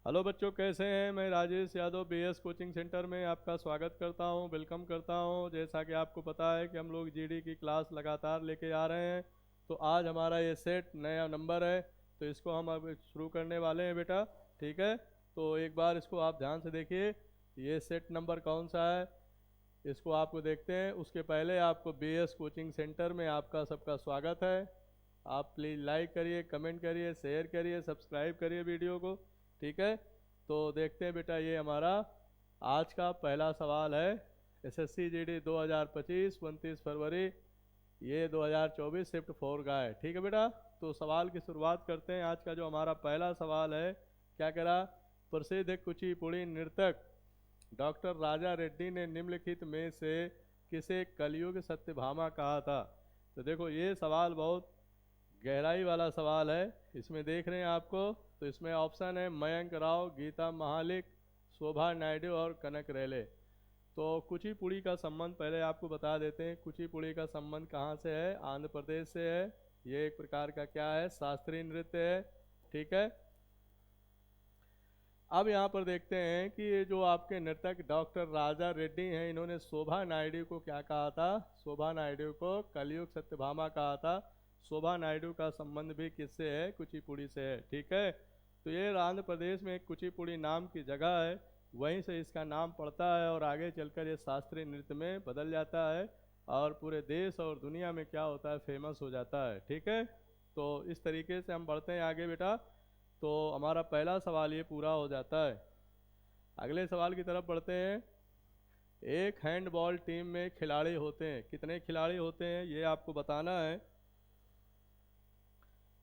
Hello बच्चों, कैसे हैं। मैं Rajesh Yadav BS coaching centre में आपका स्वागत करता हूं, वेलकम करता हूं। जैसा कि आपको पता है कि हम लोग जीडी की क्लास लगातार लेके आ रहे हैं। तो आज हमारा ये सेट नया नंबर है, तो इसको हम अब शुरू करने वाले हैं बेटा। ठीक है, तो एक बार इसको आप ध्यान से देखिए। ये सेट नंबर कौन सा है, इसको आपको देखते हैं। उसके पहले आपको बीएस कोचिंग सेंटर में आपका सबका स्वागत है। आप प्लीज़ लाइक करिए, कमेंट करिए, शेयर करिए, सब्सक्राइब करिए वीडियो को। ठीक है, तो देखते हैं बेटा। ये हमारा आज का पहला सवाल है। एसएससी जीडी 2025 29 फरवरी ये 2024 शिफ्ट 4 का है। ठीक है बेटा, तो सवाल की शुरुआत करते हैं। आज का जो हमारा पहला सवाल है, क्या कह रहा। प्रसिद्ध कुचिपुड़ी नृतक डॉक्टर राजा रेड्डी ने निम्नलिखित में से किसे कलयुग सत्यभामा कहा था। तो देखो, ये सवाल बहुत गहराई वाला सवाल है। इसमें देख रहे हैं आपको, तो इसमें ऑप्शन है मयंक राव, गीता महालिक, शोभा नायडू और कनक रेले। तो कुचिपुड़ी का संबंध पहले आपको बता देते हैं। कुचिपुड़ी का संबंध कहाँ से है, आंध्र प्रदेश से है। ये एक प्रकार का क्या है, शास्त्रीय नृत्य है। ठीक है, अब यहाँ पर देखते हैं कि ये जो आपके नर्तक डॉक्टर राजा रेड्डी हैं, इन्होंने शोभा नायडू को क्या कहा था। शोभा नायडू को कलयुग सत्यभामा कहा था। शोभा नायडू का संबंध भी किससे है, कुचिपुड़ी से है। ठीक है, तो ये आंध्र प्रदेश में एक कुचिपुड़ी नाम की जगह है, वहीं से इसका नाम पड़ता है और आगे चलकर ये शास्त्रीय नृत्य में बदल जाता है और पूरे देश और दुनिया में क्या होता है, फेमस हो जाता है। ठीक है, तो इस तरीके से हम बढ़ते हैं आगे बेटा। तो हमारा पहला सवाल ये पूरा हो जाता है। अगले सवाल की तरफ बढ़ते हैं। एक हैंडबॉल टीम में खिलाड़ी होते हैं, कितने खिलाड़ी होते हैं ये आपको बताना है।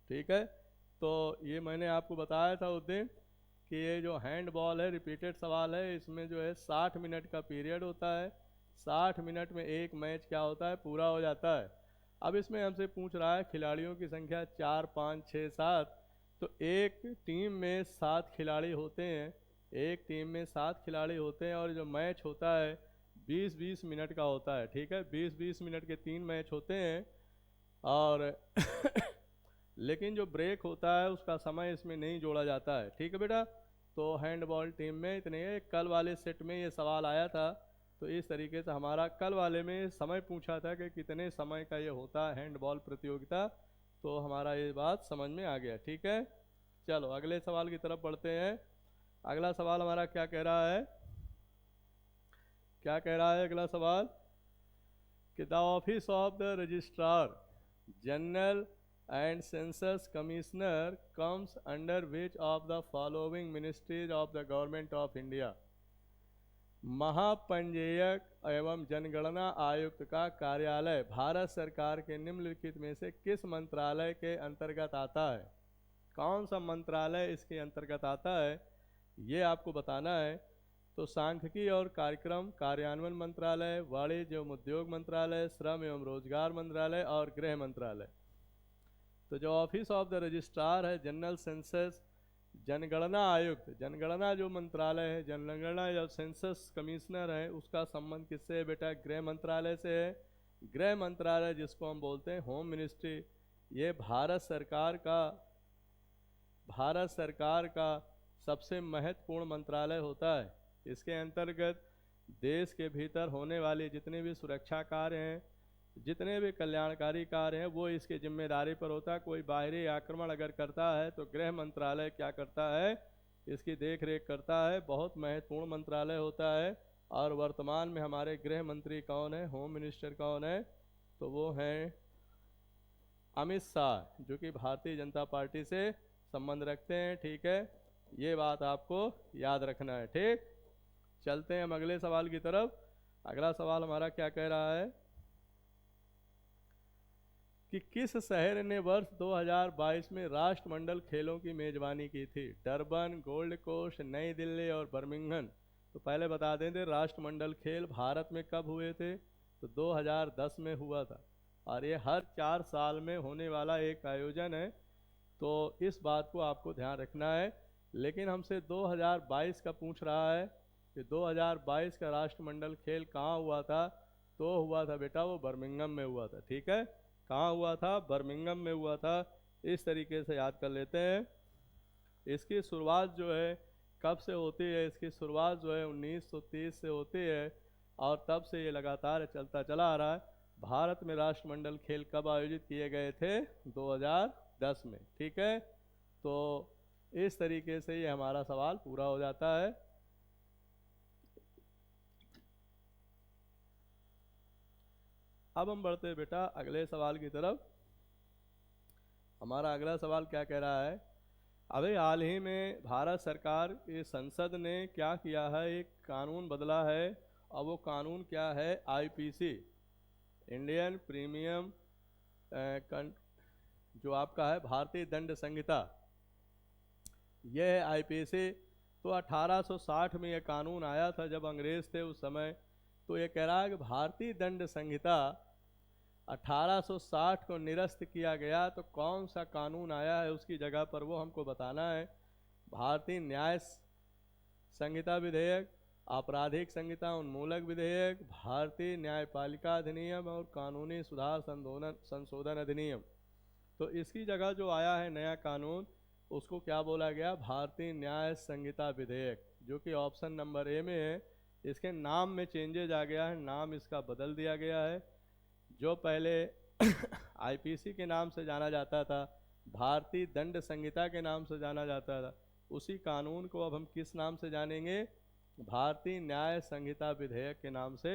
ठीक है, तो ये मैंने आपको बताया था उस दिन कि ये जो हैंडबॉल है, रिपीटेड सवाल है। इसमें जो है 60 मिनट का पीरियड होता है। 60 मिनट में एक मैच क्या होता है, पूरा हो जाता है। अब इसमें हमसे पूछ रहा है खिलाड़ियों की संख्या 4 5 6 7। तो एक टीम में 7 खिलाड़ी होते हैं। एक टीम में 7 खिलाड़ी होते हैं और जो मैच होता है 20-20 मिनट का होता है। ठीक है, 20-20 मिनट के 3 मैच होते हैं। और लेकिन जो ब्रेक होता है उसका समय इसमें नहीं जोड़ा जाता है। ठीक है बेटा, तो हैंडबॉल टीम में इतने। कल वाले सेट में ये सवाल आया था, तो इस तरीके से हमारा कल वाले में समय पूछा था कि कितने समय का ये होता है हैंडबॉल प्रतियोगिता। तो हमारा ये बात समझ में आ गया। ठीक है, चलो अगले सवाल की तरफ बढ़ते हैं। अगला सवाल हमारा क्या कह रहा है, क्या कह रहा है अगला सवाल कि the office of the registrar general and census commissioner comes under which of the following ministries of the government of India. महापंजीयक एवं जनगणना आयुक्त का कार्यालय भारत सरकार के निम्नलिखित में से किस मंत्रालय के अंतर्गत आता है। कौन सा मंत्रालय इसके अंतर्गत आता है, ये आपको बताना है। तो सांख्यिकी और कार्यक्रम कार्यान्वयन मंत्रालय, वाणिज्य एवं उद्योग मंत्रालय, श्रम एवं रोजगार मंत्रालय और गृह मंत्रालय। तो जो ऑफिस ऑफ द रजिस्ट्रार है, जनरल सेंसस जनगणना आयुक्त, जनगणना जो मंत्रालय है, जनगणना या सेंसस कमिश्नर है, उसका संबंध किससे है बेटा, गृह मंत्रालय से है। गृह मंत्रालय जिसको हम बोलते हैं होम मिनिस्ट्री, ये भारत सरकार का सबसे महत्वपूर्ण मंत्रालय होता है। इसके अंतर्गत देश के भीतर होने वाले जितने भी सुरक्षा कार्य हैं, जितने भी कल्याणकारी कार्य हैं, वो इसके जिम्मेदारी पर होता है। कोई बाहरी आक्रमण अगर करता है तो गृह मंत्रालय क्या करता है, इसकी देख रेख करता है। बहुत महत्वपूर्ण मंत्रालय होता है। और वर्तमान में हमारे गृह मंत्री कौन है, होम मिनिस्टर कौन है, तो वो हैं अमित शाह, जो कि भारतीय जनता पार्टी से संबंध रखते हैं। ठीक है, ये बात आपको याद रखना है। ठीक, चलते हैं हम अगले सवाल की तरफ। अगला सवाल हमारा क्या कह रहा है कि किस शहर ने वर्ष 2022 में राष्ट्रमंडल खेलों की मेजबानी की थी। डरबन, गोल्ड कोस्ट, नई दिल्ली और बर्मिंघम। तो पहले बता दें थे राष्ट्रमंडल खेल भारत में कब हुए थे, तो 2010 में हुआ था। और ये हर 4 साल में होने वाला एक आयोजन है, तो इस बात को आपको ध्यान रखना है। लेकिन हमसे 2022 का पूछ रहा है कि 2022 का राष्ट्रमंडल खेल कहाँ हुआ था, तो हुआ था बेटा वो बर्मिंघम में हुआ था। ठीक है, कहाँ हुआ था, बर्मिंघम में हुआ था। इस तरीके से याद कर लेते हैं। इसकी शुरुआत जो है कब से होती है, इसकी शुरुआत जो है 1930 से होती है और तब से ये लगातार चलता चला आ रहा है। भारत में राष्ट्रमंडल खेल कब आयोजित किए गए थे? 2010 में। ठीक है, तो इस तरीके से ये हमारा सवाल पूरा हो जाता है। अब हम बढ़ते हैं बेटा अगले सवाल की तरफ। हमारा अगला सवाल क्या कह रहा है? अभी हाल ही में भारत सरकार की संसद ने क्या किया है, एक कानून बदला है और वो कानून क्या है? आईपीसी, इंडियन प्रीमियम जो आपका है भारतीय दंड संहिता, यह है आईपीसी। तो 1860 में यह कानून आया था जब अंग्रेज थे उस समय। तो ये कह रहा है कि भारतीय दंड संहिता 1860 को निरस्त किया गया, तो कौन सा कानून आया है उसकी जगह पर, वो हमको बताना है। भारतीय न्याय संहिता विधेयक, आपराधिक संहिता उन्मूलक विधेयक, भारतीय न्यायपालिका अधिनियम और कानूनी सुधार संशोधन अधिनियम। तो इसकी जगह जो आया है नया कानून, उसको क्या बोला गया? भारतीय न्याय संहिता विधेयक, जो कि ऑप्शन नंबर ए में है। इसके नाम में चेंजेज आ गया है, नाम इसका बदल दिया गया है। जो पहले आईपीसी के नाम से जाना जाता था, भारतीय दंड संहिता के नाम से जाना जाता था, उसी कानून को अब हम किस नाम से जानेंगे? भारतीय न्याय संहिता विधेयक के नाम से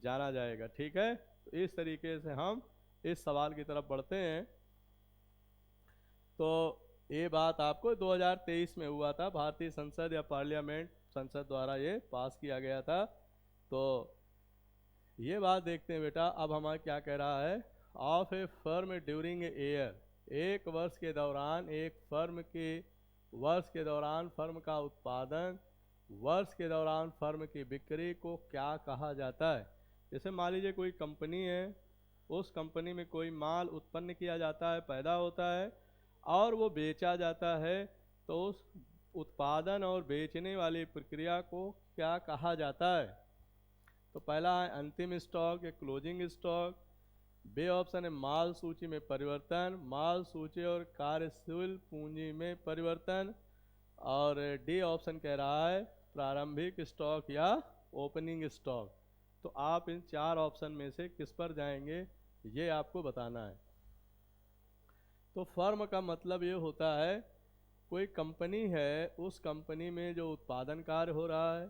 जाना जाएगा। ठीक है, तो इस तरीके से हम इस सवाल की तरफ बढ़ते हैं। तो ये बात आपको 2023 में हुआ था, भारतीय संसद या पार्लियामेंट संसद द्वारा ये पास किया गया था। तो ये बात देखते हैं बेटा। अब हमारा क्या कह रहा है? Of A firm during a year, एक वर्ष के दौरान, एक फर्म के वर्ष के दौरान फर्म का उत्पादन, वर्ष के दौरान फर्म की बिक्री को क्या कहा जाता है? जैसे मान लीजिए कोई कंपनी है, उस कंपनी में कोई माल उत्पन्न किया जाता है, पैदा होता है और वो बेचा जाता है, तो उस उत्पादन और बेचने वाली प्रक्रिया को क्या कहा जाता है? तो पहला है अंतिम स्टॉक या क्लोजिंग स्टॉक, बी ऑप्शन है माल सूची में परिवर्तन, माल सूची और कार्यशील पूंजी में परिवर्तन, और डी ऑप्शन कह रहा है प्रारंभिक स्टॉक या ओपनिंग स्टॉक। तो आप इन चार ऑप्शन में से किस पर जाएंगे, ये आपको बताना है। तो फर्म का मतलब ये होता है कोई कंपनी है, उस कंपनी में जो उत्पादन कार्य हो रहा है,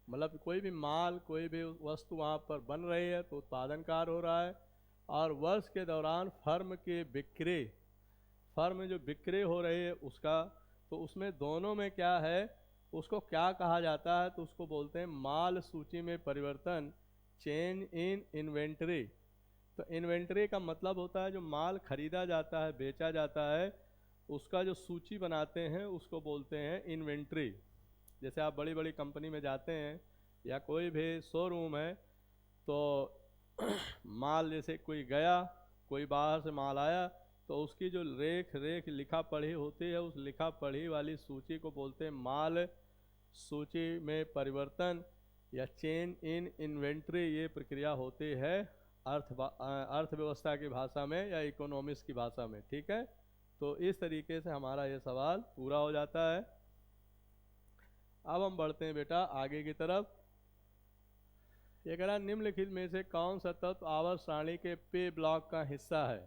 मतलब कोई भी माल, कोई भी वस्तु वहाँ पर बन रही है तो उत्पादन कार्य हो रहा है, और वर्ष के दौरान फर्म की बिक्री, फर्म में जो बिक्री हो रही है उसका, तो उसमें दोनों में क्या है, उसको क्या कहा जाता है? तो उसको बोलते हैं माल सूची में परिवर्तन, चेंज इन इन्वेंट्री। तो इन्वेंट्री का मतलब होता है जो माल खरीदा जाता है, बेचा जाता है, उसका जो सूची बनाते हैं उसको बोलते हैं इन्वेंट्री। जैसे आप बड़ी बड़ी कंपनी में जाते हैं या कोई भी शोरूम है, तो माल जैसे कोई गया, कोई बाहर से माल आया, तो उसकी जो रेख लिखा पढ़ी होती है, उस लिखा पढ़ी वाली सूची को बोलते हैं माल सूची में परिवर्तन या चेंज इन इन्वेंट्री। ये प्रक्रिया होती है अर्थव्यवस्था की भाषा में या इकोनॉमिक्स की भाषा में। ठीक है, तो इस तरीके से हमारा ये सवाल पूरा हो जाता है। अब हम बढ़ते हैं बेटा आगे की तरफ। ये कह रहा निम्नलिखित में से कौन सा तत्व आवर्त सारणी के पी ब्लॉक का हिस्सा है?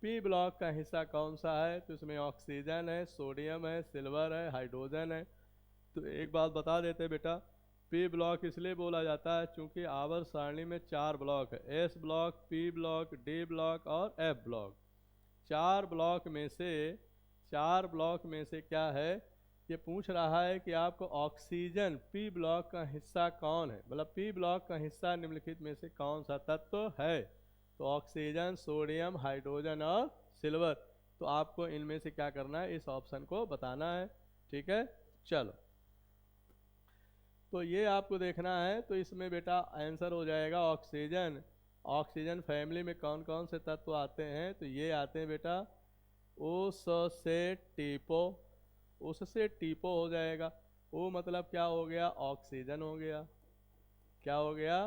पी ब्लॉक का हिस्सा कौन सा है? तो इसमें ऑक्सीजन है, सोडियम है, सिल्वर है, हाइड्रोजन है। तो एक बात बता देते बेटा, पी ब्लॉक इसलिए बोला जाता है चूंकि आवर्त सारणी में 4 ब्लॉक है, S block, P block, D block और एफ ब्लॉक। 4 ब्लॉक में से क्या है, ये पूछ रहा है कि आपको ऑक्सीजन पी ब्लॉक का हिस्सा कौन है, मतलब पी ब्लॉक का हिस्सा निम्नलिखित में से कौन सा तत्व है? तो ऑक्सीजन, सोडियम, हाइड्रोजन और सिल्वर। तो आपको इनमें से क्या करना है, इस ऑप्शन को बताना है। ठीक है, चलो तो ये आपको देखना है। तो इसमें बेटा आंसर हो जाएगा ऑक्सीजन। ऑक्सीजन फैमिली में कौन कौन से तत्व आते हैं? तो ये आते हैं बेटा उस से टीपो, उससे टीपो हो जाएगा। ओ मतलब क्या हो गया? ऑक्सीजन हो गया। क्या हो गया?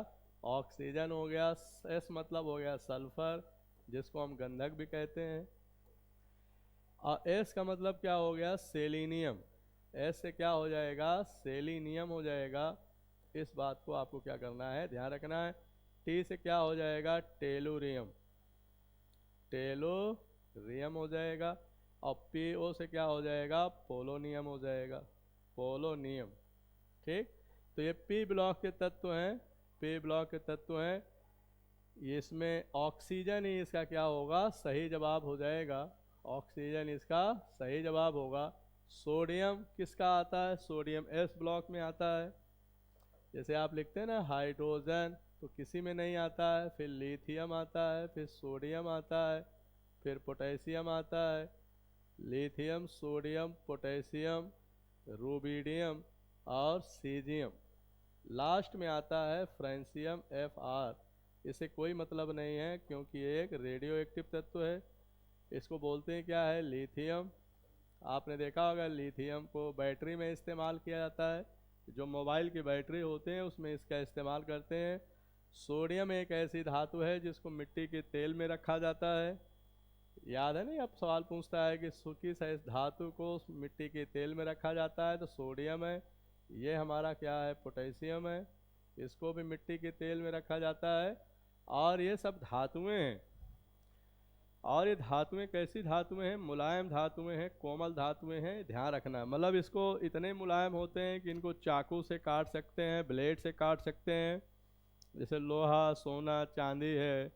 ऑक्सीजन हो गया। एस मतलब हो गया सल्फर, जिसको हम गंधक भी कहते हैं। और एस का मतलब क्या हो गया? सेलेनियम। एस से क्या हो जाएगा, सेलिनियम हो जाएगा। इस बात को आपको क्या करना है, ध्यान रखना है। टी से क्या हो जाएगा, टेलुरियम, टेलोरियम हो जाएगा। और पी ओ से क्या हो जाएगा, पोलोनियम हो जाएगा, पोलोनियम। ठीक, तो ये पी ब्लॉक के तत्व हैं, पी ब्लॉक के तत्व हैं। ये इसमें ऑक्सीजन ही इसका क्या होगा, सही जवाब हो जाएगा, ऑक्सीजन इसका सही जवाब होगा। सोडियम किसका आता है, सोडियम एस ब्लॉक में आता है। जैसे आप लिखते हैं ना हाइड्रोजन, तो किसी में नहीं आता है, फिर लिथियम आता है, फिर सोडियम आता है, फिर पोटेशियम आता है। लिथियम, सोडियम, पोटेशियम, रूबिडियम और सीजियम। लास्ट में आता है फ्रांसियम एफ आर। इसे कोई मतलब नहीं है क्योंकि ये एक रेडियो एक्टिव तत्व है। इसको बोलते हैं क्या है, लिथियम। आपने देखा होगा लिथियम को बैटरी में इस्तेमाल किया जाता है, जो मोबाइल की बैटरी होते हैं उसमें इसका इस्तेमाल करते हैं। सोडियम एक ऐसी धातु है जिसको मिट्टी के तेल में रखा जाता है। याद है नहीं, अब सवाल पूछता है कि किस इस धातु को मिट्टी के तेल में रखा जाता है, तो सोडियम है। ये हमारा क्या है, पोटेशियम है, इसको भी मिट्टी के तेल में रखा जाता है। और ये सब धातुएं हैं। और ये धातुएं कैसी धातुएं हैं, मुलायम धातुएं हैं, कोमल धातुएं हैं, ध्यान रखना। मतलब इसको इतने मुलायम होते हैं कि इनको चाकू से काट सकते हैं, ब्लेड से काट सकते हैं। जैसे लोहा, सोना, चांदी है,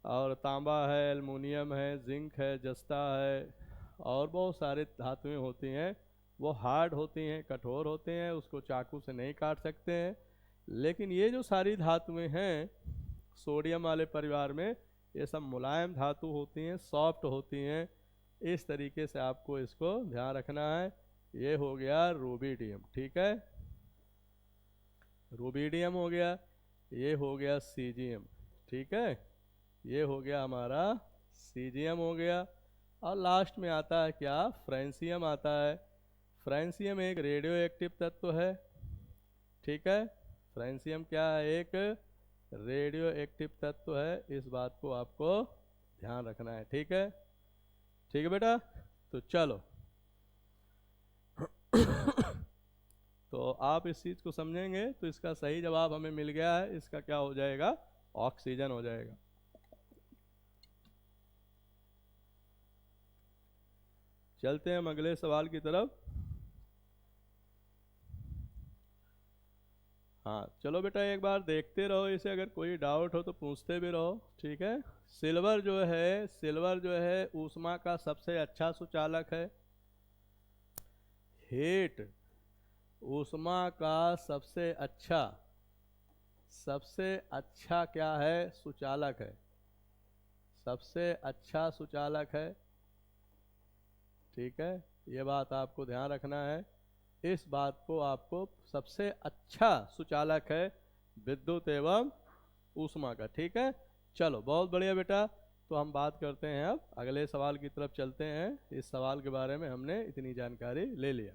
और तांबा है, एल्युमिनियम है, जिंक है, जस्ता है, और बहुत सारे धातुएं होती हैं। वो हार्ड होती हैं, कठोर होते हैं, उसको चाकू से नहीं काट सकते हैं। लेकिन ये जो सारी धातुएं हैं सोडियम वाले परिवार में, ये सब मुलायम धातु होती हैं, सॉफ्ट होती हैं। इस तरीके से आपको इसको ध्यान रखना है। ये हो गया रूबिडियम, ठीक है, रूबिडियम हो गया। ये हो गया सीजियम, ठीक है, ये हो गया हमारा सीजियम हो गया। और लास्ट में आता है क्या, फ्रांसियम आता है। फ्रांसियम एक रेडियो एक्टिव तत्व है, ठीक है। फ्रांसियम क्या है, एक रेडियो एक्टिव तत्व है। इस बात को आपको ध्यान रखना है, ठीक है, ठीक है बेटा। तो चलो तो आप इस चीज को समझेंगे तो इसका सही जवाब हमें मिल गया है। इसका क्या हो जाएगा, ऑक्सीजन हो जाएगा। चलते हैं हम अगले सवाल की तरफ। हाँ चलो बेटा, एक बार देखते रहो इसे, अगर कोई डाउट हो तो पूछते भी रहो, ठीक है। सिल्वर जो है ऊष्मा का सबसे अच्छा सुचालक है। हीट ऊष्मा का सबसे अच्छा क्या है, सुचालक है, सबसे अच्छा सुचालक है, ठीक है। ये बात आपको ध्यान रखना है। इस बात को आपको, सबसे अच्छा सुचालक है विद्युत एवं ऊष्मा का, ठीक है। चलो बहुत बढ़िया बेटा। तो हम बात करते हैं, अब अगले सवाल की तरफ चलते हैं। इस सवाल के बारे में हमने इतनी जानकारी ले लिया।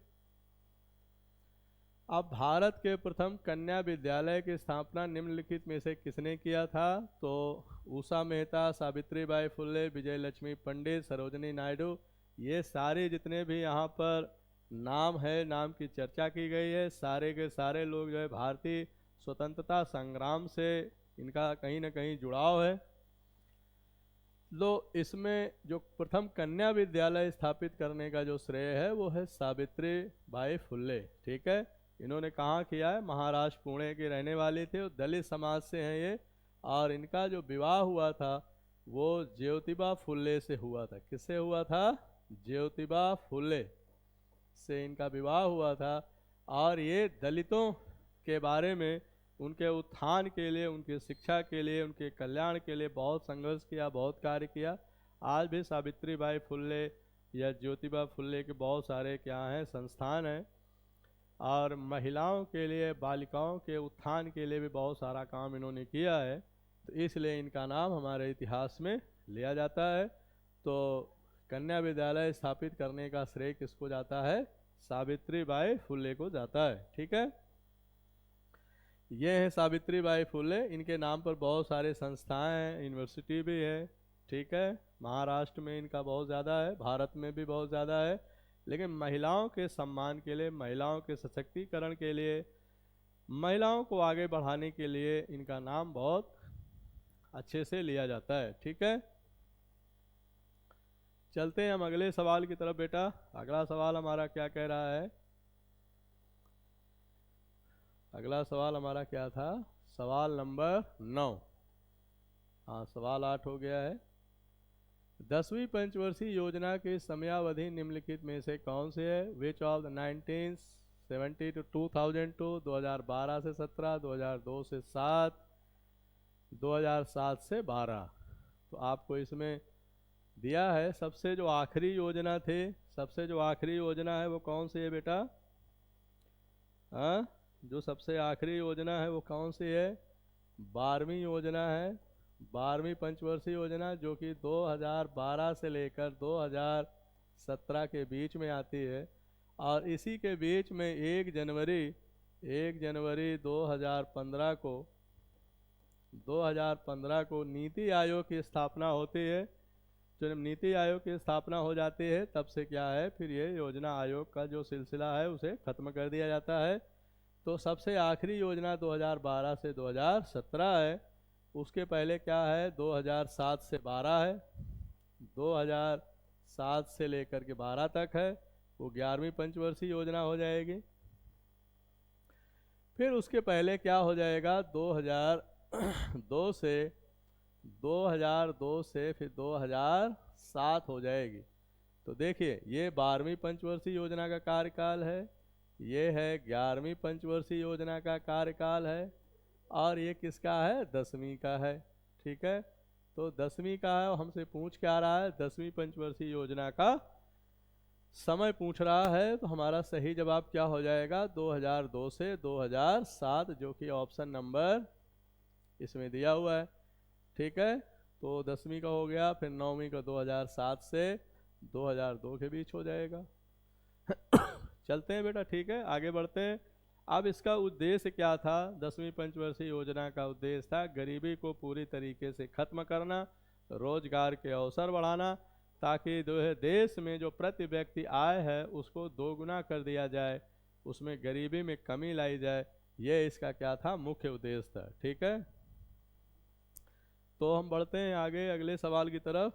अब भारत के प्रथम कन्या विद्यालय की स्थापना निम्नलिखित में से किसने किया था, तो उषा मेहता, सावित्रीबाई फुले, विजय लक्ष्मी पंडित, सरोजिनी नायडू। ये सारे जितने भी यहाँ पर नाम है, नाम की चर्चा की गई है, सारे के सारे लोग जो है भारतीय स्वतंत्रता संग्राम से इनका कहीं ना कहीं जुड़ाव है। लो इसमें जो प्रथम कन्या विद्यालय स्थापित करने का जो श्रेय है वो है सावित्री बाई फुल्ले, ठीक है। इन्होंने कहाँ किया है, महाराष्ट्र पुणे के रहने वाले थे, और दलित समाज से हैं ये। और इनका जो विवाह हुआ था वो ज्योतिबा फुल्ले से हुआ था। किससे हुआ था, ज्योतिबा फुल्ले से इनका विवाह हुआ था। और ये दलितों के बारे में, उनके उत्थान के लिए, उनकी शिक्षा के लिए, उनके कल्याण के लिए बहुत संघर्ष किया, बहुत कार्य किया। आज भी सावित्रीबाई फुल्ले या ज्योतिबा फुल्ले के बहुत सारे क्या हैं, संस्थान हैं। और महिलाओं के लिए, बालिकाओं के उत्थान के लिए भी बहुत सारा काम इन्होंने किया है, तो इसलिए इनका नाम हमारे इतिहास में लिया जाता है। तो कन्या विद्यालय स्थापित करने का श्रेय किसको जाता है, सावित्रीबाई फुल्ले को जाता है, ठीक है। ये है सावित्रीबाई फुले। इनके नाम पर बहुत सारे संस्थाएं हैं, यूनिवर्सिटी भी है, ठीक है। महाराष्ट्र में इनका बहुत ज़्यादा है, भारत में भी बहुत ज़्यादा है। लेकिन महिलाओं के सम्मान के लिए, महिलाओं के सशक्तिकरण के लिए, महिलाओं को आगे बढ़ाने के लिए इनका नाम बहुत अच्छे से लिया जाता है। ठीक है, चलते हैं हम अगले सवाल की तरफ बेटा। अगला सवाल हमारा क्या कह रहा है? अगला सवाल हमारा क्या था? सवाल नंबर 9। हाँ, सवाल 8 हो गया है। 10वीं पंचवर्षीय योजना की समयावधि निम्नलिखित में से कौन से है? विच ऑफ द 1970 टू 2002, 2012 से 17, 2002 से 7, 2007 से 12। तो आपको इसमें दिया है सबसे जो आखिरी योजना थे, सबसे जो आखिरी योजना है वो कौन सी है बेटा? हाँ, जो सबसे आखिरी योजना है वो कौन सी है? 12वीं योजना है, 12वीं पंचवर्षीय योजना, जो कि 2012 से लेकर 2017 के बीच में आती है। और इसी के बीच में 1 जनवरी 2015 को नीति आयोग की स्थापना होती है। जब नीति आयोग की स्थापना हो जाती है तब से क्या है, फिर ये योजना आयोग का जो सिलसिला है उसे खत्म कर दिया जाता है। तो सबसे आखिरी योजना 2012 से 2017 है। उसके पहले क्या है, 2007 से 12 है, 2007 से लेकर के 12 तक है, वो 11वीं पंचवर्षीय योजना हो जाएगी। फिर उसके पहले क्या हो जाएगा, 2002 से फिर 2007 हो जाएगी। तो देखिए, ये 12वीं पंचवर्षीय योजना का कार्यकाल है, ये है 11वीं पंचवर्षीय योजना का कार्यकाल है, और ये किसका है? 10वीं का है। ठीक है, तो 10वीं का है। हमसे पूछ क्या रहा है? 10वीं पंचवर्षीय योजना का समय पूछ रहा है। तो हमारा सही जवाब क्या हो जाएगा? 2002 से 2007, जो कि ऑप्शन नंबर इसमें दिया हुआ है। ठीक है, तो 10वीं का हो गया, फिर 9वीं का 2007 से 2002 के बीच हो जाएगा। चलते हैं बेटा, ठीक है, आगे बढ़ते हैं। अब इसका उद्देश्य क्या था? 10वीं पंचवर्षीय योजना का उद्देश्य था गरीबी को पूरी तरीके से खत्म करना, रोजगार के अवसर बढ़ाना, ताकि जो है देश में जो प्रति व्यक्ति आय है उसको दोगुना कर दिया जाए, उसमें गरीबी में कमी लाई जाए। ये इसका क्या था? मुख्य उद्देश्य था। ठीक है, तो हम बढ़ते हैं आगे अगले सवाल की तरफ।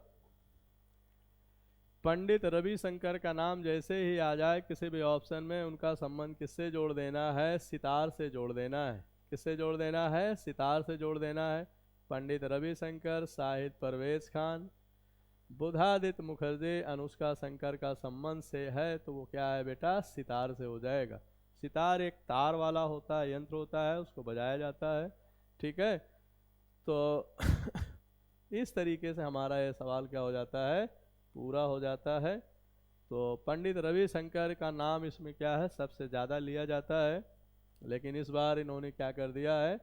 पंडित रविशंकर का नाम जैसे ही आ जाए किसी भी ऑप्शन में, उनका संबंध किससे जोड़ देना है? सितार से जोड़ देना है। किससे जोड़ देना है? सितार से जोड़ देना है। पंडित रविशंकर, शाहिद परवेज खान, बुधादित्य मुखर्जी, अनुष्का शंकर का संबंध से है, तो वो क्या है बेटा? सितार से हो जाएगा। सितार एक तार वाला होता है, यंत्र होता है, उसको बजाया जाता है। ठीक है, तो इस तरीके से हमारा ये सवाल क्या हो जाता है? पूरा हो जाता है। तो पंडित रविशंकर का नाम इसमें क्या है? सबसे ज़्यादा लिया जाता है, लेकिन इस बार इन्होंने क्या कर दिया है,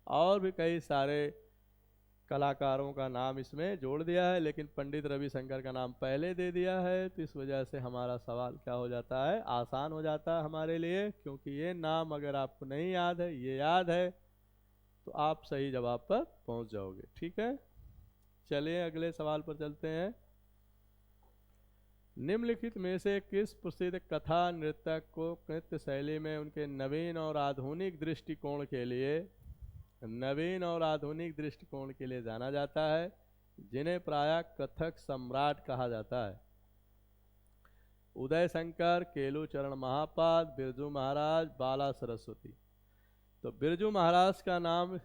और भी कई सारे कलाकारों का नाम इसमें जोड़ दिया है, लेकिन पंडित रविशंकर का नाम पहले दे दिया है। तो इस वजह से हमारा सवाल क्या हो जाता है? आसान हो जाता है हमारे लिए, क्योंकि ये नाम अगर आपको नहीं याद है, ये याद है, तो आप सही जवाब पर पहुंच जाओगे। ठीक है, चलिए अगले सवाल पर चलते हैं। निम्नलिखित में से किस प्रसिद्ध कथा नृत्यक को नृत्य शैली में उनके नवीन और आधुनिक दृष्टिकोण के लिए जाना जाता है, जिन्हें प्रायः कथक सम्राट कहा जाता है? उदय शंकर, केलुचरण महापाद, बिरजू महाराज, बाला सरस्वती। तो बिरजू महाराज का नाम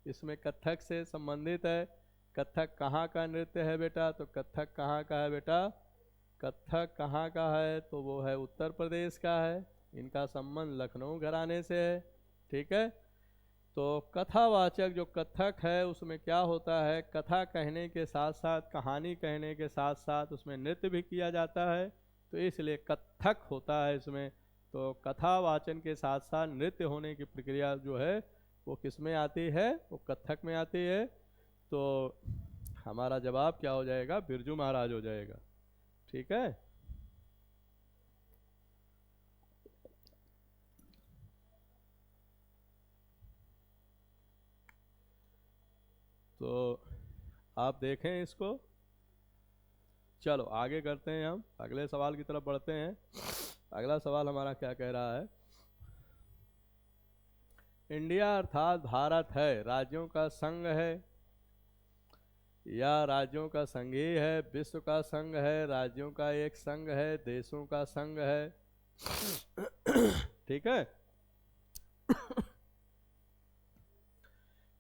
इसमें कथक से संबंधित है। कथक कहाँ का नृत्य है बेटा? तो कथक कहाँ का है बेटा? कथक कहाँ का है? तो वो है उत्तर प्रदेश का है। इनका संबंध लखनऊ घराने से है। ठीक है, तो कथावाचक जो कथक है उसमें क्या होता है? कथा कहने के साथ साथ, कहानी कहने के साथ साथ उसमें नृत्य भी किया जाता है, तो इसलिए कथक होता है इसमें। तो कथावाचन के साथ साथ नृत्य होने की प्रक्रिया जो है वो किस में आती है? वो कथक में आती है। तो हमारा जवाब क्या हो जाएगा? बिरजू महाराज हो जाएगा। ठीक है, तो आप देखें इसको। चलो आगे करते हैं, हम अगले सवाल की तरफ बढ़ते हैं। अगला सवाल हमारा क्या कह रहा है। इंडिया अर्थात भारत है राज्यों का संघ है या राज्यों का संघ ही है, विश्व का संघ है, राज्यों का एक संघ है, देशों का संघ है। ठीक है।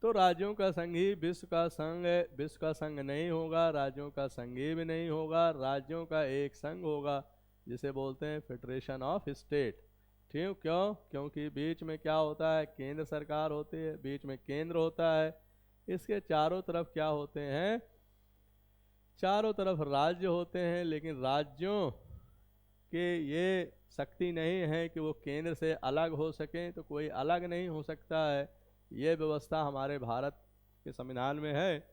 तो राज्यों का संघ ही विश्व का संघ है। विश्व का संघ नहीं होगा, राज्यों का संघ ही भी नहीं होगा, राज्यों का एक संघ होगा जिसे बोलते हैं फेडरेशन ऑफ स्टेट। ठीक, क्यों? क्योंकि बीच में क्या होता है, केंद्र सरकार होती है, बीच में केंद्र होता है, इसके चारों तरफ क्या होते हैं, चारों तरफ राज्य होते हैं, लेकिन राज्यों के ये शक्ति नहीं है कि वो केंद्र से अलग हो सकें, तो कोई अलग नहीं हो सकता है। ये व्यवस्था हमारे भारत के संविधान में है,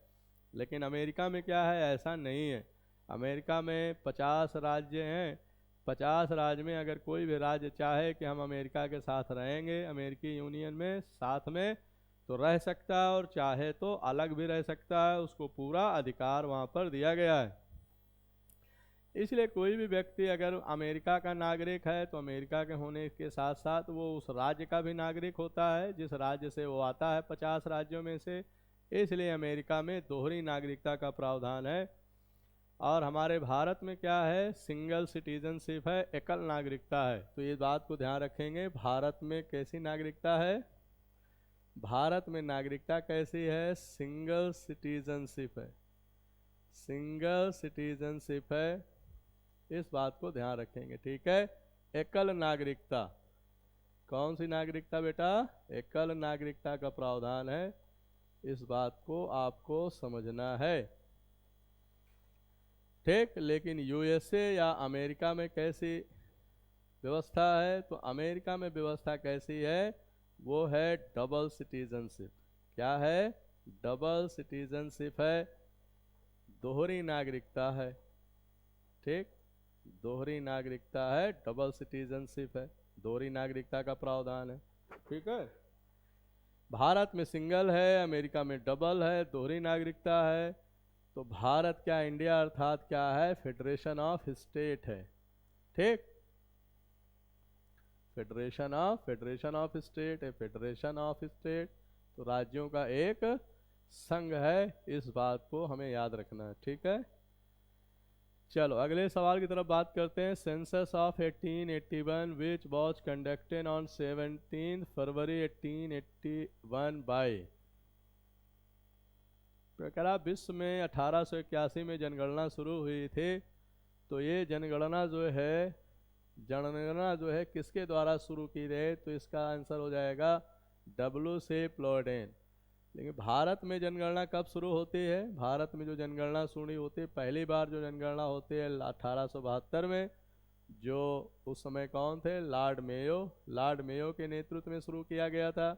लेकिन अमेरिका में क्या है, ऐसा नहीं है। अमेरिका में 50 राज्य हैं। 50 राज्य में अगर कोई भी राज्य चाहे कि हम अमेरिका के साथ रहेंगे, अमेरिकी यूनियन में साथ में, तो रह सकता है, और चाहे तो अलग भी रह सकता है, उसको पूरा अधिकार वहाँ पर दिया गया है। इसलिए कोई भी व्यक्ति अगर अमेरिका का नागरिक है तो अमेरिका के होने के साथ साथ वो उस राज्य का भी नागरिक होता है जिस राज्य से वो आता है, 50 राज्यों में से। इसलिए अमेरिका में दोहरी नागरिकता का प्रावधान है। और हमारे भारत में क्या है, सिंगल सिटीजनशिप है, एकल नागरिकता है। तो ये बात को ध्यान रखेंगे, भारत में कैसी नागरिकता है, भारत में नागरिकता कैसी है, सिंगल सिटीजनशिप है, सिंगल सिटीजनशिप है। इस बात को ध्यान रखेंगे, ठीक है। एकल नागरिकता, कौन सी नागरिकता बेटा, एकल नागरिकता का प्रावधान है, इस बात को आपको समझना है, ठीक। लेकिन यूएसए या अमेरिका में कैसी व्यवस्था है, तो अमेरिका में व्यवस्था कैसी है, वो है डबल सिटीजनशिप। क्या है, डबल सिटीजनशिप है, दोहरी नागरिकता है, ठीक, दोहरी नागरिकता है, डबल सिटीजनशिप है, दोहरी नागरिकता का प्रावधान है, ठीक है। भारत में सिंगल है, अमेरिका में डबल है, दोहरी नागरिकता है। तो भारत क्या, इंडिया अर्थात क्या है, फेडरेशन ऑफ स्टेट है, ठीक। फेडरेशन ऑफ स्टेट है, फेडरेशन ऑफ स्टेट, तो राज्यों का एक संघ है, इस बात को हमें याद रखना है, ठीक है। चलो अगले सवाल की तरफ बात करते हैं। Census of 1881 which was conducted on 17 February 1881 by, प्रकारा विश्व में 1881 में जनगणना शुरू हुई थी। तो ये जनगणना जो है किसके द्वारा शुरू की गई, तो इसका आंसर हो जाएगा W.C. प्लॉडेन। लेकिन भारत में जनगणना कब शुरू होती है, भारत में जो जनगणना शुरू होती है, पहली बार जो जनगणना होती है 1872 में, जो उस समय कौन थे, लॉर्ड मेयो, लॉर्ड मेयो के नेतृत्व में शुरू किया गया था।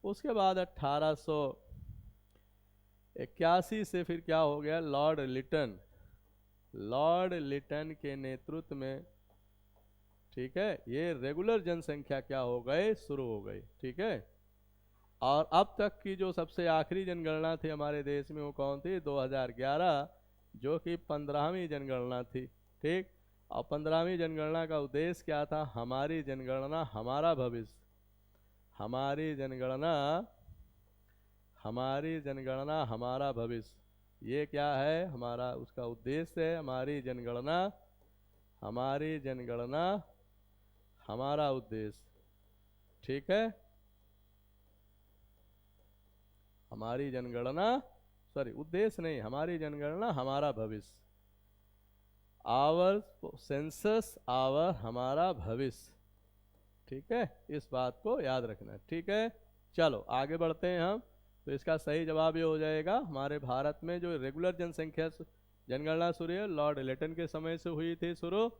उसके बाद 1881 से फिर क्या हो गया, लॉर्ड लिटन के नेतृत्व में, ठीक है, ये रेगुलर जनसंख्या क्या हो गई, शुरू हो गई, ठीक है। और अब तक की जो सबसे आखिरी जनगणना थी हमारे देश में वो कौन थी, 2011, जो कि 15वीं जनगणना थी, ठीक। और 15वीं जनगणना का उद्देश्य क्या था, हमारी जनगणना हमारा भविष्य, हमारी जनगणना हमारा भविष्य, ये क्या है हमारा, उसका उद्देश्य है हमारी जनगणना हमारा उद्देश्य, ठीक है। हमारी जनगणना, सॉरी उद्देश्य नहीं, हमारी जनगणना हमारा भविष्य, आवर सेंसस आवर हमारा भविष्य, ठीक है। इस बात को याद रखना, ठीक है। चलो आगे बढ़ते हैं हम। तो इसका सही जवाब ये हो जाएगा, हमारे भारत में जो रेगुलर जनसंख्या जनगणना शुरू है लॉर्ड लिटन के समय से हुई थी शुरू।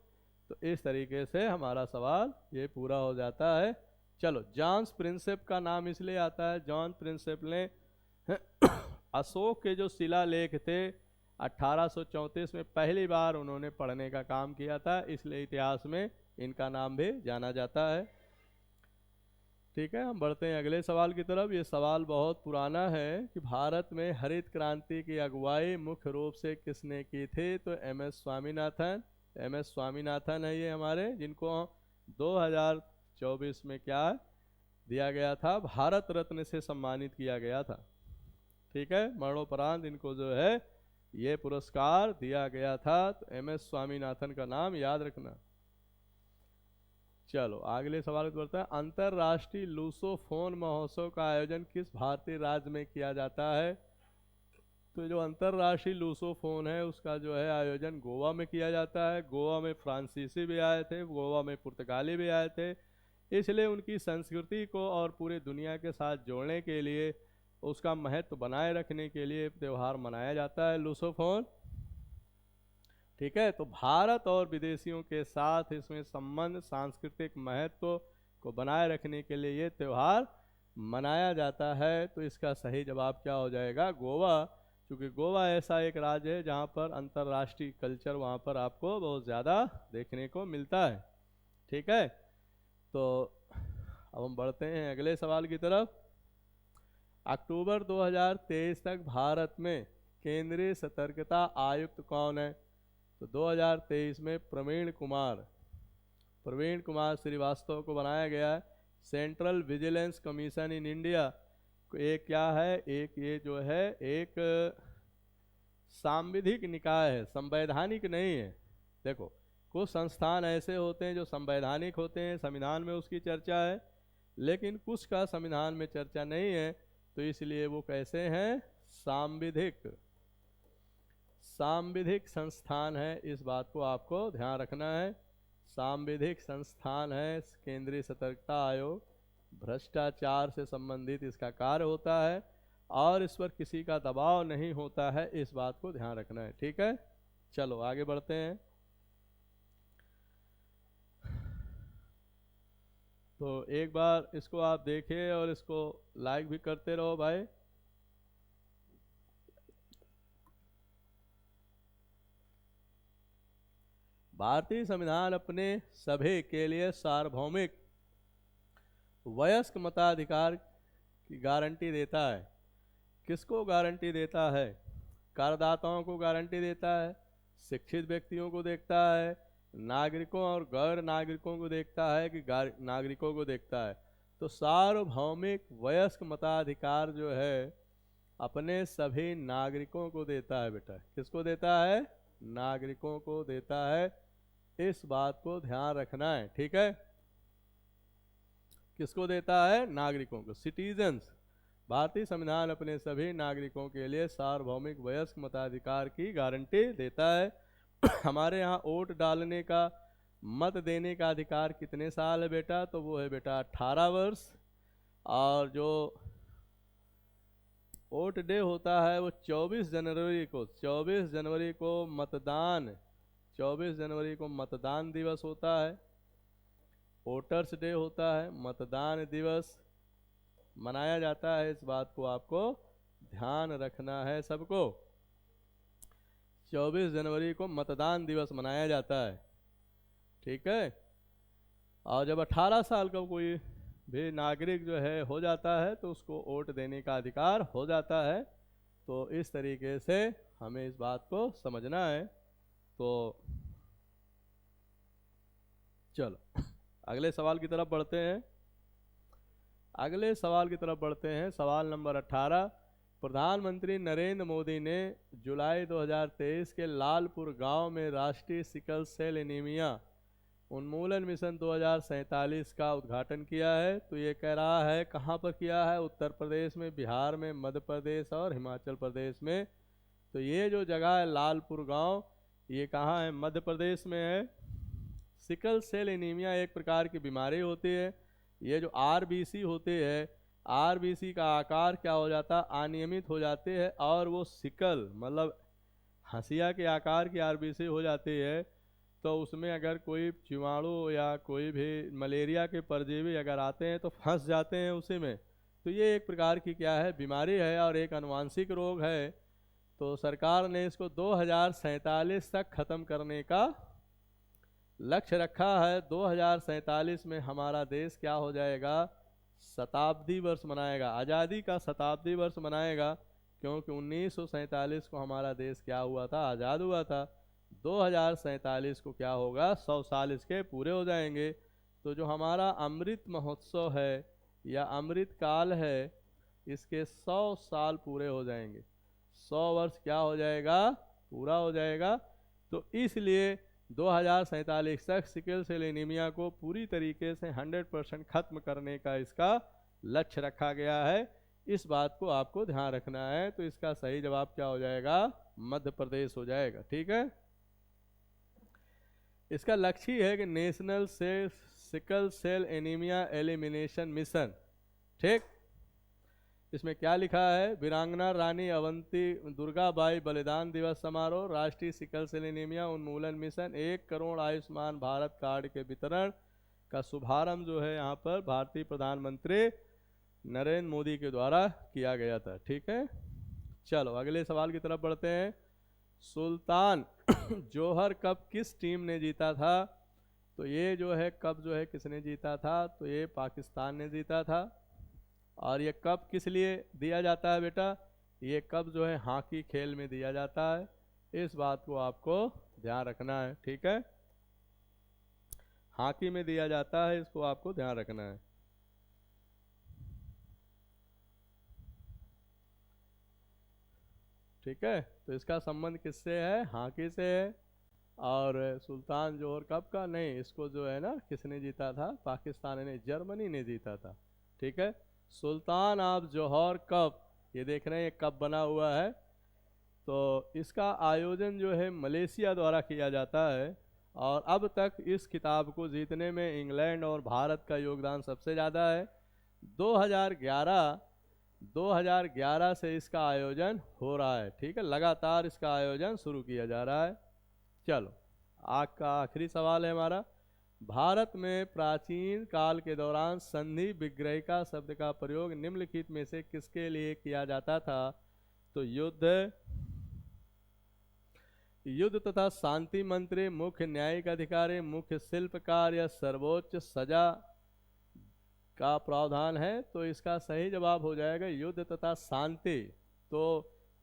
तो इस तरीके से हमारा सवाल ये पूरा हो जाता है। चलो, जॉन्स प्रिंसेप का नाम इसलिए आता है, जॉन प्रिंसेप ने अशोक के जो शिलालेख थे 1834 में पहली बार उन्होंने पढ़ने का काम किया था, इसलिए इतिहास में इनका नाम भी जाना जाता है। ठीक है, हम बढ़ते हैं अगले सवाल की तरफ। ये सवाल बहुत पुराना है कि भारत में हरित क्रांति की अगुवाई मुख्य रूप से किसने की थी? तो M S Swaminathan. M S Swaminathan है ये हमारे, जिनको 2024 में क्या दिया गया था? भारत रत्न से सम्मानित किया गया था। ठीक है, मरणोपरांत इनको जो है ये पुरस्कार दिया गया था। तो एम एस स्वामीनाथन का नाम याद रखना। चलो अगले सवाल पर बढ़ते हैं। अंतर्राष्ट्रीय लूसोफोन महोत्सव का आयोजन किस भारतीय राज्य में किया जाता है? तो जो अंतर्राष्ट्रीय लूसोफोन है उसका जो है आयोजन गोवा में किया जाता है। गोवा में फ्रांसीसी भी आए थे, गोवा में पुर्तगाली भी आए थे, इसलिए उनकी संस्कृति को और पूरे दुनिया के साथ जोड़ने के लिए, उसका महत्व बनाए रखने के लिए त्यौहार मनाया जाता है लूसोफोन। ठीक है, तो भारत और विदेशियों के साथ इसमें संबंध, सांस्कृतिक महत्व को बनाए रखने के लिए ये त्यौहार मनाया जाता है। तो इसका सही जवाब क्या हो जाएगा? गोवा। क्योंकि गोवा ऐसा एक राज्य है जहाँ पर अंतर्राष्ट्रीय कल्चर वहाँ पर आपको बहुत ज़्यादा देखने को मिलता है। ठीक है, तो अब हम बढ़ते हैं अगले सवाल की तरफ। अक्टूबर 2023 तक भारत में केंद्रीय सतर्कता आयुक्त कौन है? तो 2023 में प्रवीण कुमार श्रीवास्तव को बनाया गया है। Central vigilance commission in India एक क्या है? एक ये जो है एक सांविधिक निकाय है, संवैधानिक नहीं है। देखो, कुछ संस्थान ऐसे होते हैं जो संवैधानिक होते हैं, संविधान में उसकी चर्चा है, लेकिन कुछ का संविधान में चर्चा नहीं है, तो इसलिए वो कैसे हैं? सांविधिक संस्थान है। इस बात को आपको ध्यान रखना है। सांविधिक संस्थान है केंद्रीय सतर्कता आयोग। भ्रष्टाचार से संबंधित इसका कार्य होता है और इस पर किसी का दबाव नहीं होता है, इस बात को ध्यान रखना है। ठीक है, चलो आगे बढ़ते हैं। तो एक बार इसको आप देखिए और इसको लाइक भी करते रहो भाई। भारतीय संविधान अपने सभी के लिए सार्वभौमिक वयस्क मताधिकार की गारंटी देता है। किसको गारंटी देता है? करदाताओं को गारंटी देता है, शिक्षित व्यक्तियों को देखता है, नागरिकों और गैर नागरिकों को देखता है कि नागरिकों को देखता है। तो सार्वभौमिक वयस्क मताधिकार जो है अपने सभी नागरिकों को देता है। बेटा किसको देता है? नागरिकों को देता है। इस बात को ध्यान रखना है। ठीक है, किसको देता है? नागरिकों को, सिटीजन्स। भारतीय संविधान अपने सभी नागरिकों के लिए सार्वभौमिक वयस्क मताधिकार की गारंटी देता है। हमारे यहाँ वोट डालने का, मत देने का अधिकार कितने साल है बेटा? तो वो है बेटा 18 वर्ष। और जो वोट डे होता है वो 24 जनवरी को मतदान दिवस होता है। वोटर्स डे होता है, मतदान दिवस मनाया जाता है। इस बात को आपको ध्यान रखना है सबको। 24 जनवरी को मतदान दिवस मनाया जाता है। ठीक है, और जब 18 साल का कोई भी नागरिक जो है हो जाता है तो उसको वोट देने का अधिकार हो जाता है। तो इस तरीके से हमें इस बात को समझना है। तो चलो अगले सवाल की तरफ बढ़ते हैं। सवाल नंबर 18। प्रधानमंत्री नरेंद्र मोदी ने जुलाई 2023 के लालपुर गांव में राष्ट्रीय सिकल सेल एनीमिया उन्मूलन मिशन 2047 का उद्घाटन किया है। तो ये कह रहा है कहाँ पर किया है? उत्तर प्रदेश में, बिहार में, मध्य प्रदेश और हिमाचल प्रदेश में। तो ये जो जगह है लालपुर गांव, ये कहाँ है? मध्य प्रदेश में है। सिकल सेल एनीमिया एक प्रकार की बीमारी होती है। ये जो आरबीसी होती है, आरबीसी का आकार क्या हो जाता है? अनियमित हो जाते हैं और वो सिकल मतलब हंसिया के आकार की आरबीसी हो जाती है। तो उसमें अगर कोई जीवाणु या कोई भी मलेरिया के परजीवी अगर आते हैं तो फंस जाते हैं उसी में। तो ये एक प्रकार की क्या है? बीमारी है और एक आनुवांशिक रोग है। तो सरकार ने इसको 2047 तक ख़त्म करने का लक्ष्य रखा है। 2047 में हमारा देश क्या हो जाएगा? शताब्दी वर्ष मनाएगा, आज़ादी का शताब्दी वर्ष मनाएगा, क्योंकि 1947 को हमारा देश क्या हुआ था, आज़ाद हुआ था। 2047 को क्या होगा, 100 साल इसके पूरे हो जाएंगे। तो जो हमारा अमृत महोत्सव है या अमृत काल है, इसके 100 साल पूरे हो जाएंगे, 100 वर्ष क्या हो जाएगा, पूरा हो जाएगा। तो इसलिए 2047 तक सिकल सेल एनीमिया को पूरी तरीके से 100% खत्म करने का इसका लक्ष्य रखा गया है। इस बात को आपको ध्यान रखना है। तो इसका सही जवाब क्या हो जाएगा, मध्य प्रदेश हो जाएगा। ठीक है, इसका लक्ष्य ही है कि national sickle cell anaemia elimination mission. ठीक, इसमें क्या लिखा है, वीरांगना रानी अवंती दुर्गाबाई बलिदान दिवस समारोह, राष्ट्रीय सिकल सेल एनीमिया उन्मूलन मिशन, 1 करोड़ आयुष्मान भारत कार्ड के वितरण का शुभारंभ जो है यहाँ पर भारतीय प्रधानमंत्री नरेंद्र मोदी के द्वारा किया गया था। ठीक है, चलो अगले सवाल की तरफ बढ़ते हैं। सुल्तान जोहर कप किस टीम ने जीता था? तो ये जो है कप जो है किसने जीता था, तो ये पाकिस्तान ने जीता था। और ये कप किस लिए दिया जाता है बेटा, ये कप जो है हॉकी खेल में दिया जाता है। इस बात को आपको ध्यान रखना है। ठीक है, हॉकी में दिया जाता है, इसको आपको ध्यान रखना है। ठीक है, तो इसका संबंध किससे है, हॉकी से है। और सुल्तान जोहर कप का नहीं, इसको जो है ना किसने जीता था, पाकिस्तान ने, जर्मनी ने जीता था। ठीक है, सुल्तान ऑफ जोहर कप, ये देख रहे हैं ये कप बना हुआ है। तो इसका आयोजन जो है मलेशिया द्वारा किया जाता है। और अब तक इस खिताब को जीतने में इंग्लैंड और भारत का योगदान सबसे ज़्यादा है। 2011 से इसका आयोजन हो रहा है। ठीक है, लगातार इसका आयोजन शुरू किया जा रहा है। चलो आज का आखिरी सवाल है हमारा, भारत में प्राचीन काल के दौरान संधि विग्रहिका शब्द का प्रयोग निम्नलिखित में से किसके लिए किया जाता था? तो युद्ध तथा शांति मंत्री, मुख्य न्यायिक अधिकारी, मुख्य शिल्पकार या सर्वोच्च सजा का प्रावधान है। तो इसका सही जवाब हो जाएगा युद्ध तथा शांति। तो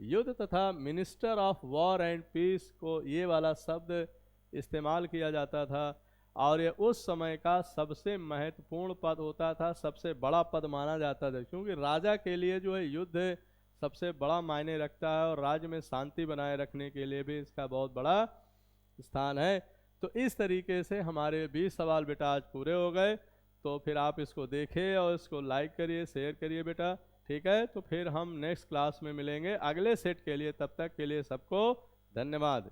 युद्ध तथा minister of war and peace को ये वाला शब्द इस्तेमाल किया जाता था। और ये उस समय का सबसे महत्वपूर्ण पद होता था, सबसे बड़ा पद माना जाता था, क्योंकि राजा के लिए जो है युद्ध सबसे बड़ा मायने रखता है और राज्य में शांति बनाए रखने के लिए भी इसका बहुत बड़ा स्थान है। तो इस तरीके से हमारे 20 सवाल बेटा आज पूरे हो गए। तो फिर आप इसको देखें और इसको लाइक करिए, शेयर करिए बेटा। ठीक है, तो फिर हम नेक्स्ट क्लास में मिलेंगे अगले सेट के लिए। तब तक के लिए सबको धन्यवाद।